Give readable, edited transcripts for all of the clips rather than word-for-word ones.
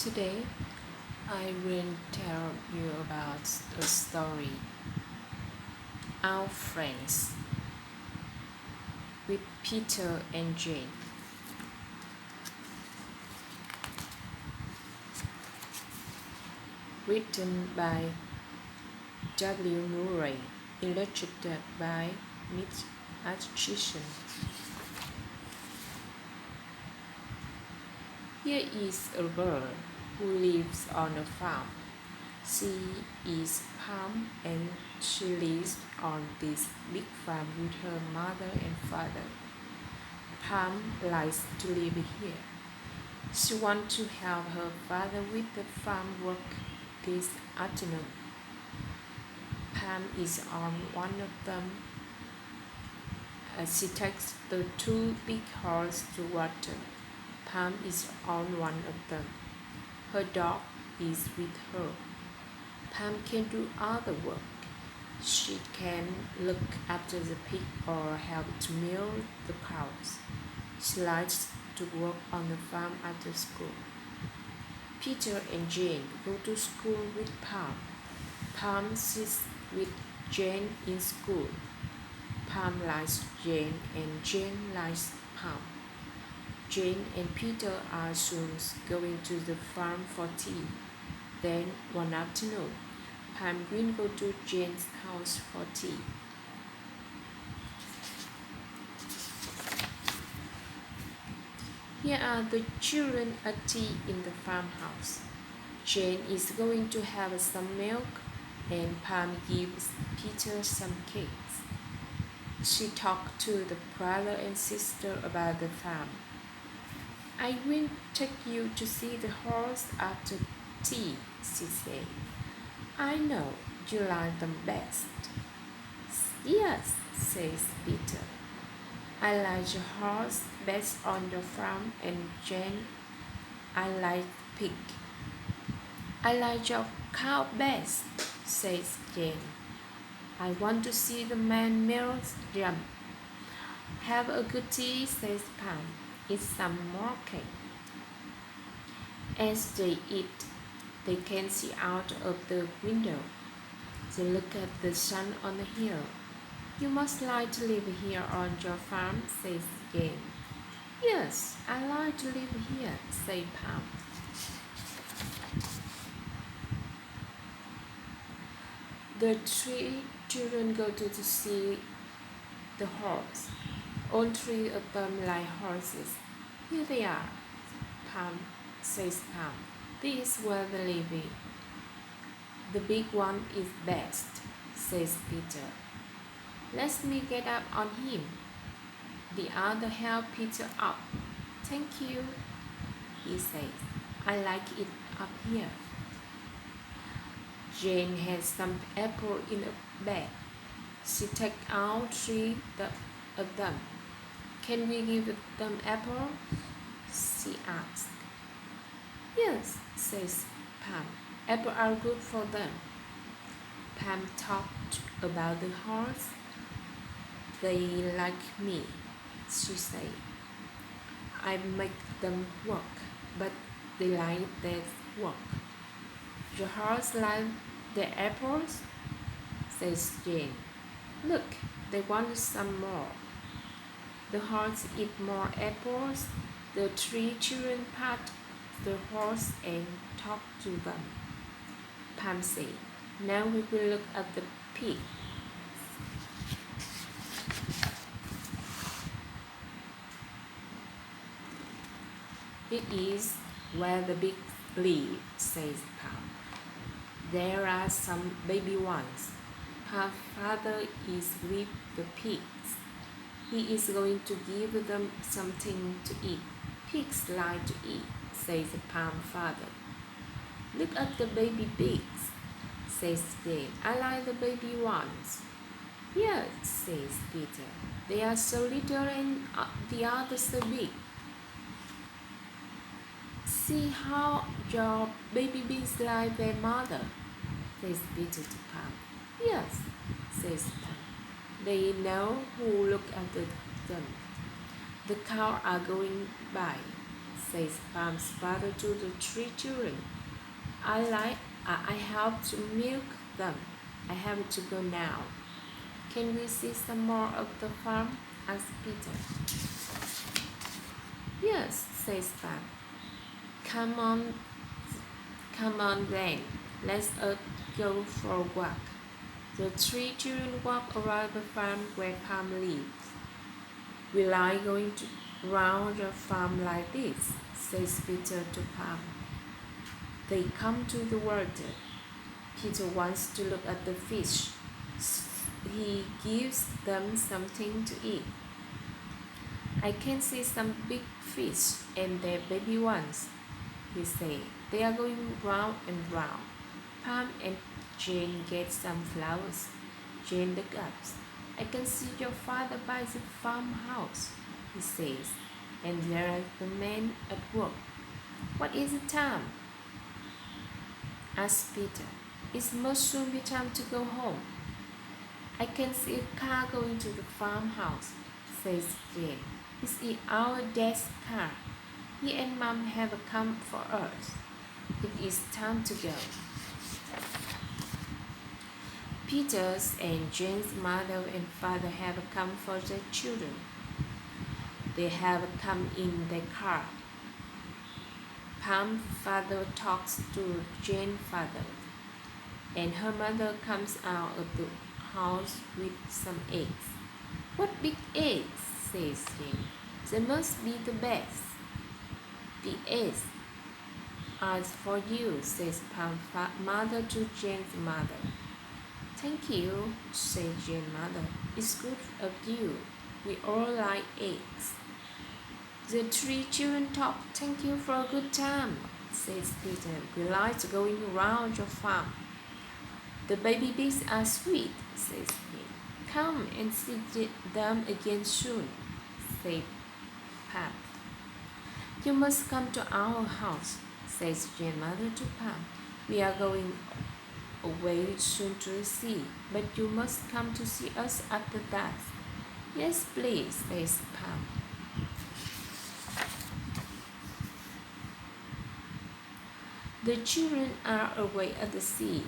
Today, I will tell you about a story, Our Friends, with Peter and Jane. Written by W. Murray, illustrated by Mitch Atchison. Here is a girl who lives on a farm. She is Pam and she lives on this big farm with her mother and father. Pam likes to live here. She wants to help her father with the farm work this afternoon. Pam is on one of them. She takes the two big horses to water. Pam is on one of them. Her dog is with her. Pam can do other work. She can look after the pig or help to milk the cows. She likes to work on the farm after school. Peter and Jane go to school with Pam. Pam sits with Jane in school. Pam likes Jane and Jane likes Pam. Jane and Peter are soon going to the farm for tea. Then one afternoon, Pam will go to Jane's house for tea. Here are the children at tea in the farmhouse. Jane is going to have some milk and Pam gives Peter some cakes. She talked to the brother and sister about the farm. I will take you to see the horse after tea, she said. I know you like them best. Yes, says Peter. I like the horse best on the farm and Jane, I like pig. I like your cow best, says Jane. I want to see the man milk them. Have a good tea, says Pam. Eat some more cake. As they eat, they can see out of the window. They look at the sun on the hill. You must like to live here on your farm, says Jane. Yes, I like to live here, says Pam. The three children go to see the horse. All three of them like horses. Here they are, Pam, says Pam. This is where they live. The big one is best, says Peter. Let me get up on him. The other held Peter up. Thank you, he says. I like it up here. Jane has some apple in a bag. She takes out three of them. Can we give them apple? She asked. Yes, says Pam. Apples are good for them. Pam talked about the horse. They like me, she said. I make them work, but they like their work. The horse like the apples, says Jane. Look, they want some more. The horse eat more apples. The three children pat the horse and talk to them. Pam said, now we will look at the pig. It is where the pigs live, says Pam. There are some baby ones. Her father is with the pigs. He is going to give them something to eat. Pigs like to eat, says Pam's father. Look at the baby pigs, says Jane. I like the baby ones. Yes, says Peter. They are so little and the others so big. See how your baby pigs like their mother, says Peter to Pam. Yes, says Pam. They know who look after them. The cows are going by, says Pam's father to the three children. I have to milk them. I have to go now. Can we see some more of the farm? Asked Peter. Yes, says Pam. Come on, come on then. Let's go for a walk. The three children walk around the farm where Pam lives. We like going round your farm like this, says Peter to Pam. They come to the water. Peter wants to look at the fish. He gives them something to eat. I can see some big fish and their baby ones, he said. They are going round and round. Pam and Jane get some flowers. Jane looked up. I can see your father by the farmhouse, he says, and there are the men at work. What is the time? Asked Peter. It must soon be time to go home. I can see a car going to the farmhouse, says Jane. It's our dad's car. He and Mom have come for us. It is time to go. Peter's and Jane's mother and father have come for their children. They have come in their car. Pam's father talks to Jane's father, and her mother comes out of the house with some eggs. What big eggs, says Jane. They must be the best. The eggs are for you, says Pam's mother to Jane's mother. Thank you, said Jane's mother. It's good of you. We all like eggs. The three children talk. Thank you for a good time, says Peter. We like going around your farm. The baby pigs are sweet, says Jane. Come and see them again soon, said Pam. You must come to our house, says Jane's mother to Pam. We are going away soon to the sea, but you must come to see us after that. Yes, please, says Pam. The children are away at the sea.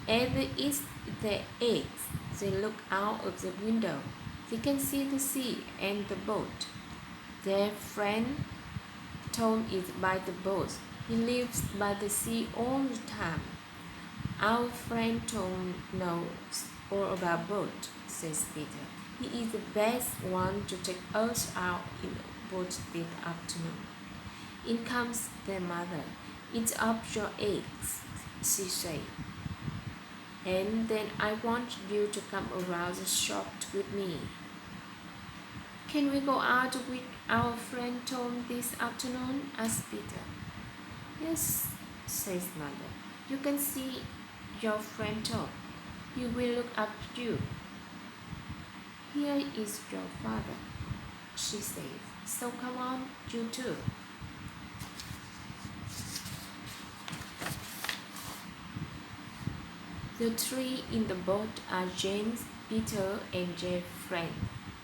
As they eat their eggs, they look out of the window. They can see the sea and the boat. Their friend Tom is by the boat. He lives by the sea all the time. Our friend Tom knows all about boats, says Peter. He is the best one to take us out in a boat this afternoon. In comes their mother. Eat up your eggs, she said. And then I want you to come around the shop with me. Can we go out with our friend Tom this afternoon? Asked Peter. Yes, says mother. You can see your friend Tom. He will look up to you. Here is your father, she says. So come on, you too. The three in the boat are Jane, Peter, and their friend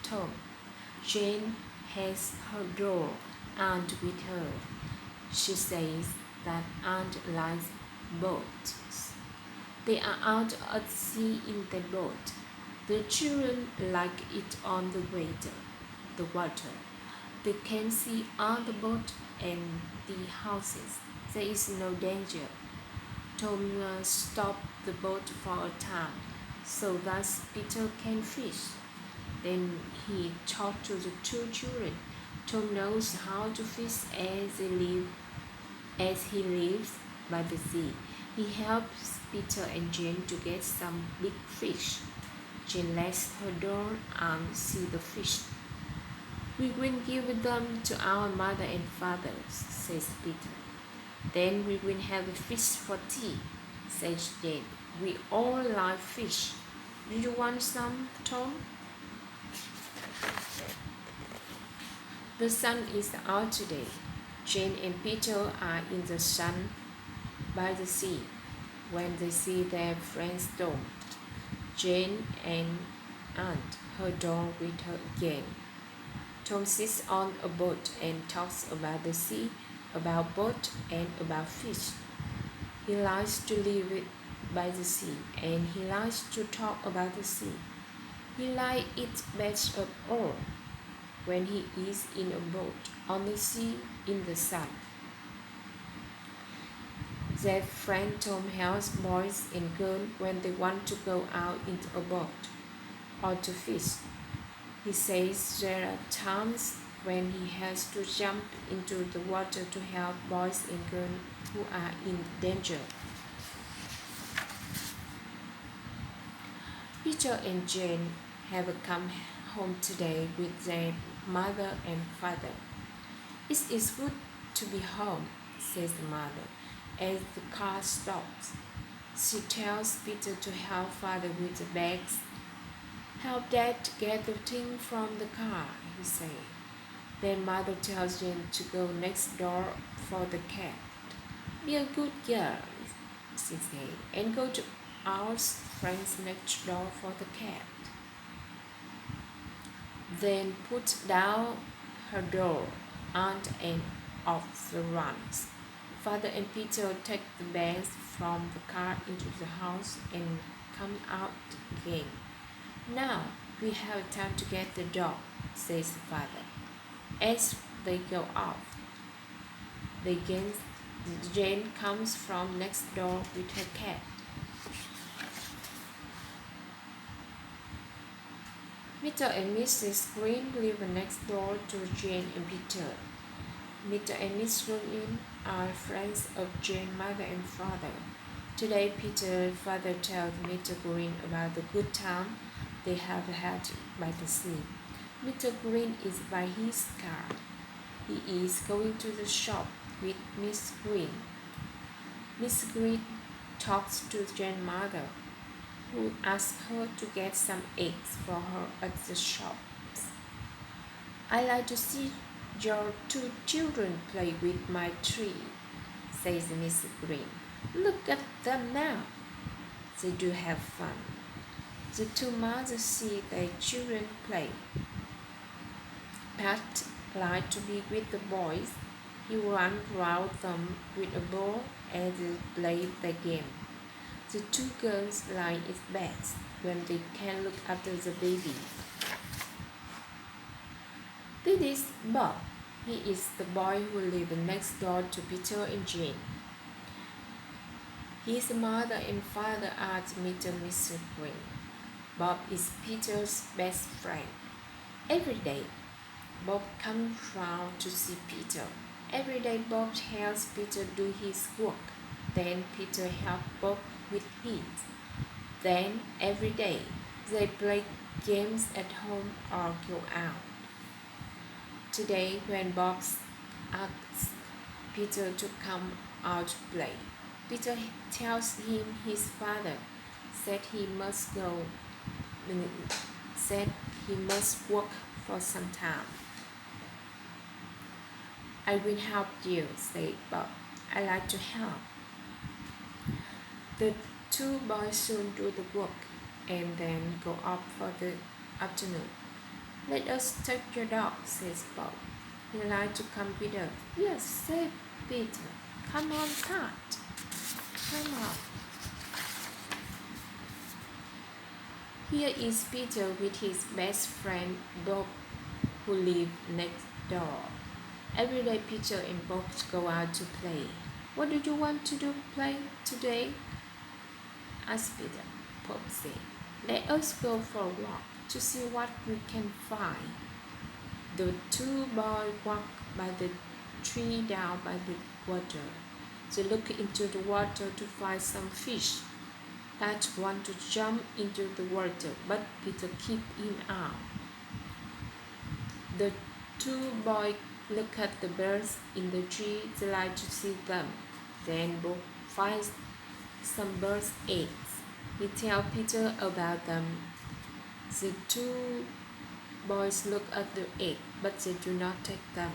Tom. Jane has her doll aunt with her. She says that aunt likes boats. They are out at sea in the boat. The children like it on the water. They can see all the boat and the houses. There is no danger. Tom stopped the boat for a time so that Peter can fish. Then he talked to the two children. Tom knows how to fish as he lives by the sea. He helps Peter and Jane to get some big fish. Jane lets her doll aunt see the fish. We will give them to our mother and father, says Peter. Then we will have a fish for tea, says Jane. We all like fish. Do you want some, Tom? The sun is out today. Jane and Peter are in the sun by the sea when they see their friend's Tom. Jane and aunt her dog with her again. Tom sits on a boat and talks about the sea about boat and about fish. He likes to live by the sea, and he likes to talk about the sea. He likes it best of all when he is in a boat on the sea in the sun. Their friend Tom helps boys and girls when they want to go out into a boat or to fish. He says there are times when he has to jump into the water to help boys and girls who are in danger. Peter and Jane have come home today with their mother and father. It is good to be home, says the mother, as the car stops. She tells Peter to help father with the bags. Help dad get the thing from the car, he says. Then mother tells Jane to go next door for the cat. Be a good girl, she says, and go to our friends next door for the cat. Then put down her door, aunt, and off the runs. Father and Peter take the bags from the car into the house and come out again. Now we have time to get the dog, says the father. As they go off, Jane comes from next door with her cat. Mr. and Mrs. Green live next door to Jane and Peter. Mr. and Miss Green are friends of Jane's mother and father. Today, Peter's father tells Mr. Green about the good time they have had by the sea. Mr. Green is by his car. He is going to the shop with Miss Green. Miss Green talks to Jane's mother, who asks her to get some eggs for her at the shop. I like to see your two children play with my tree, says Miss Green. Look at them now. They do have fun. The two mothers see their children play. Pat likes to be with the boys. He runs around them with a ball as they play the game. The two girls like it best when they can look after the baby. This is Bob. He is the boy who lives next door to Peter and Jane. His mother and father are Mr. and Mrs. Green. Bob is Peter's best friend. Every day, Bob comes round to see Peter. Every day, Bob helps Peter do his work. Then Peter helps Bob with his. Then, every day, they play games at home or go out. Today, when Bob asks Peter to come out to play, Peter tells him his father said he must work for some time. I will help you, said Bob. I like to help. The two boys soon do the work and then go off for the afternoon. Let us take your dog, says Bob. He likes to come with us. Yes, said Peter. Come on, Pat. Come on. Here is Peter with his best friend Bob, who live next door. Every day Peter and Bob go out to play. What do you want to play today? Asked Peter. Bob said, let us go for a walk to see what we can find. The two boys walk by the tree down by the water. They look into the water to find some fish. Pat wants to jump into the water, but Peter keeps him out. The two boys look at the birds in the tree. They like to see them. Then Bob finds some birds' eggs. He tells Peter about them. The two boys look at the egg, but they do not take them.